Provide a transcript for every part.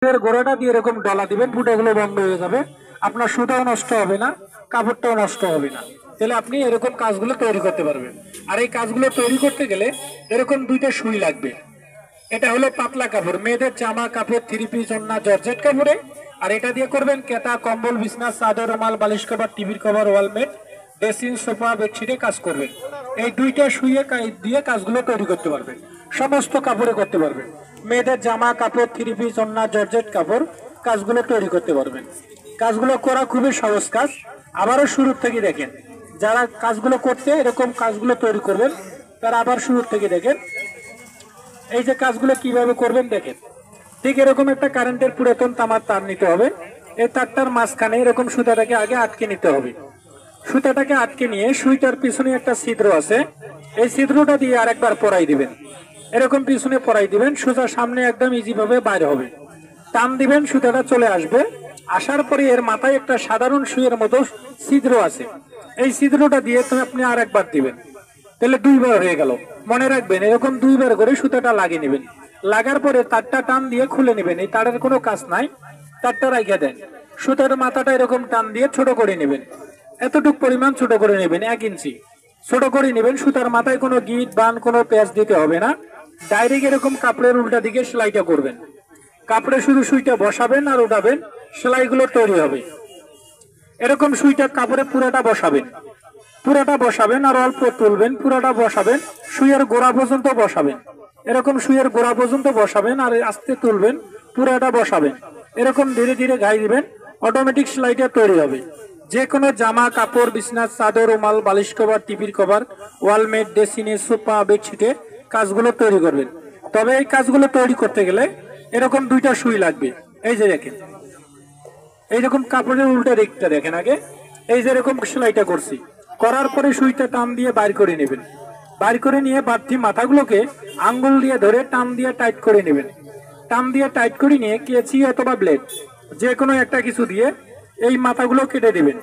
গোড়াটা দিয়ে এরকম ডলা দিবেন, ফুটাগুলো বন্ধ হয়ে যাবে, আপনার সুতাও নষ্ট হবে না, কাপড়টাও নষ্ট হবে না। তাহলে আপনি এরকম কাজগুলো তৈরি করতে পারবেন। আর এই কাজগুলো তৈরি করতে গেলে এরকম দুইটা সুই লাগবে। এটা হলো পাতলা কাপড়, মেয়েদের জামা কাপড়, থ্রি পিস, ওড়না, জর্জেট কাপড়ে। আর এটা দিয়ে করবেন কেতা, কম্বল, বিছনা, চাদর, রুমাল, বালিশ কভার, টিভির কভার, ওয়ালমেট, ড্রেসিং, সোফা, বেডশিটে কাজ করবেন। এই দুইটা সুইয়ে দিয়ে কাজগুলো তৈরি করতে পারবেন, সমস্ত কাপড়ে করতে পারবেন। মেয়েদের জামা কাপড়, থ্রি পিস, ওড়না, জর্জেট কাপড় কাজগুলো তৈরি করতে পারবেন। কাজগুলো করা খুবই সহজ কাজ। আবারও শুরু থেকে দেখেন, যারা কাজগুলো করতে এরকম কাজগুলো তৈরি করবেন তারা আবার শুরু থেকে দেখেন। এই যে কাজগুলো কিভাবে করবেন দেখেন। ঠিক এরকম একটা কারেন্টের পুরাতন তামার তার নিতে হবে। এই তারটার মাঝখানে এরকম সুতাটাকে আগে আটকে নিতে হবে। সুতাটাকে আটকে নিয়ে সুইটার পিছনে একটা ছিদ্র আছে, এই ছিদ্রটা দিয়ে আরেকবার পরাই দিবেন। এরকম পিছনে পরাই দিবেন, সুতা সামনে একদম ইজি ভাবে বাইরে হবে। টান দিবেন, সুতাটা চলে আসবে। আসার পরে এর মাথায় একটা সাধারণ সুইয়ের মতো ছিদ্র আছে, এই ছিদ্রটা দিয়ে আপনি আরেকবার দিবেন। তাহলে দুইবার হয়ে গেল। মনে রাখবেন এরকম দুইবার করে সুতাটা লাগিয়ে নেবেন। লাগার পরে তারটা টান দিয়ে খুলে নেবেন। এই তারের কোনো কাজ নাই, তারটা রাখিয়ে দেন। সুতার মাথাটা এরকম টান দিয়ে ছোট করে নেবেন। এতটুক পরিমাণ ছোট করে নেবেন, 1 ইঞ্চি ছোট করে নেবেন। সুতার মাথায় কোনো গিট বান কোনো পেঁচ দিতে হবে না, ডাইরেক্ট এরকম কাপড়ের উল্টা দিকে সেলাইটা করবেন। কাপড়ে শুধু সুইটা বসাবেন আর উঠাবেন, সেলাইগুলো তৈরি হবে। এরকম সুইটা কাপড়ে পুরাটা বসাবেন আর অল্প তুলবেন, পুরাটা বসাবেন, সুইয়ের গোড়া পর্যন্ত বসাবেন। এরকম সুইয়ের গোড়া পর্যন্ত বসাবেন আর আস্তে তুলবেন, পুরাটা বসাবেন। এরকম ধীরে ধীরে গাই দিবেন, অটোমেটিক সেলাইটা তৈরি হবে। যে কোনো জামা কাপড়, বিছনা, চাদর, রুমাল, বালিশ কভার, টিভির কভার, ওয়ালমেট, ড্রেসিং, সোফা, বেডশিটে কাজগুলো তৈরি করবেন। তবে এই কাজগুলো তৈরি করতে গেলে এরকম দুইটা সুই লাগবে। এই যে দেখেন, এইরকম কাপড়ের উল্টা দিকটা দেখেন আগে। এই যে এরকম সেলাইটা করছি, করার পরে সুইটা টান দিয়ে বাইর করে নেবেন। বাইর করে নিয়ে বাড়তি মাথাগুলোকে আঙ্গুল দিয়ে ধরে টান দিয়ে টাইট করে নেবেন। টান দিয়ে টাইট করে নিয়ে কেচি অথবা ব্লেড যে কোনো একটা কিছু দিয়ে এই মাথাগুলো কেটে দিবেন।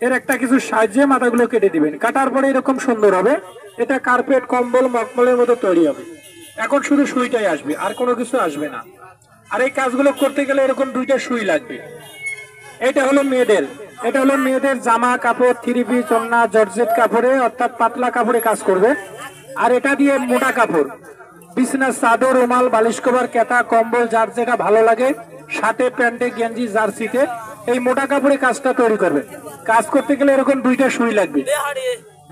এর একটা কিছু সাহায্যে মাথাগুলো কেটে দিবেন। কাটার পরে এরকম সুন্দর হবে। এটা কার্পেট, কম্বল, মকমলের মতো তৈরি হবে। এখন শুধু সুইটাই আসবে, আর কোনো কিছু আসবে না। আর এই কাজগুলো করতে গেলে এরকম দুইটা সুই লাগবে। এটা হলো মেয়েদের জামা কাপড়, থ্রি পিস, ওড়না, জর্জেট কাপড়ে অর্থাৎ পাতলা কাপড়ে কাজ করবে। আর এটা দিয়ে মোটা কাপড়, বিছনা, চাদর, রুমাল, বালিশ কভার, কেতা, কম্বল, যার যেটা ভালো লাগে, শার্টে, প্যান্টে, গেঞ্জি, জার্সিতে এই মোটা কাপড়ে কাজটা তৈরি করবে। কাজ করতে গেলে এরকম দুইটা সুই লাগবে।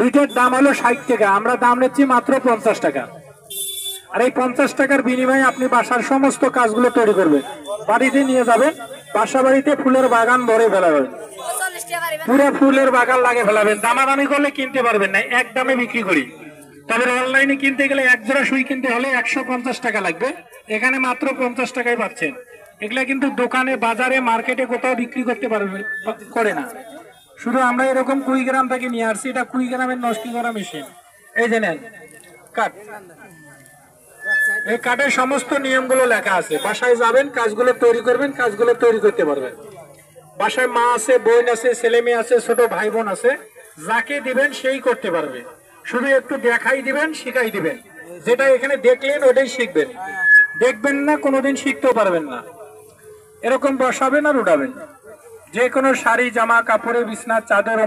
দুইটার দাম হলো 60 টাকা, আমরা দাম নিচ্ছি মাত্র 50 টাকা। আর এই 50 টাকার বিনিময়ে আপনি বাসার সমস্ত কাজগুলো তৈরি করবেন, বাড়িতে নিয়ে যাবেন, বাসা বাড়িতে ফুলের বাগান ভরে ফেলাবেন, পুরো ফুলের বাগান লাগে ফেলাবেন। দামাদামি করলে কিনতে পারবেন না, এক দামে বিক্রি করি। তবে অনলাইনে কিনতে গেলে এক জোড়া সুই কিনতে হলে 150 টাকা লাগবে, এখানে মাত্র 50 টাকায় পাচ্ছেন। এগুলা কিন্তু দোকানে, বাজারে, মার্কেটে কোথাও বিক্রি করতে করে না। শুধু আমরা এরকম কুড়িগ্রাম থেকে নিয়ে আসছি, এটা কুড়িগ্রামের নষ্ট করা মেশিন। এই যে নেন কাঠ, এই কাঠের সমস্ত নিয়মগুলো লেখা আছে। বাসায় যাবেন, কাজগুলো তৈরি করবেন, কাজগুলো তৈরি করতে পারবেন। বাসায় মা আছে, বোন আছে, ছেলে মেয়ে আছে, ছোট ভাই বোন আছে, যাকে দিবেন সেই করতে পারবে। শুধু একটু দেখাই দিবেন, শিখাই দিবেন। যেটা এখানে দেখলেন ওটাই শিখবেন, দেখবেন না কোনোদিন শিখতেও পারবেন না। এরকম বসাবেন আর উঠাবেন। যে কোনো শাড়ি, জামা কাপড়ে, বিছনা, চাদর,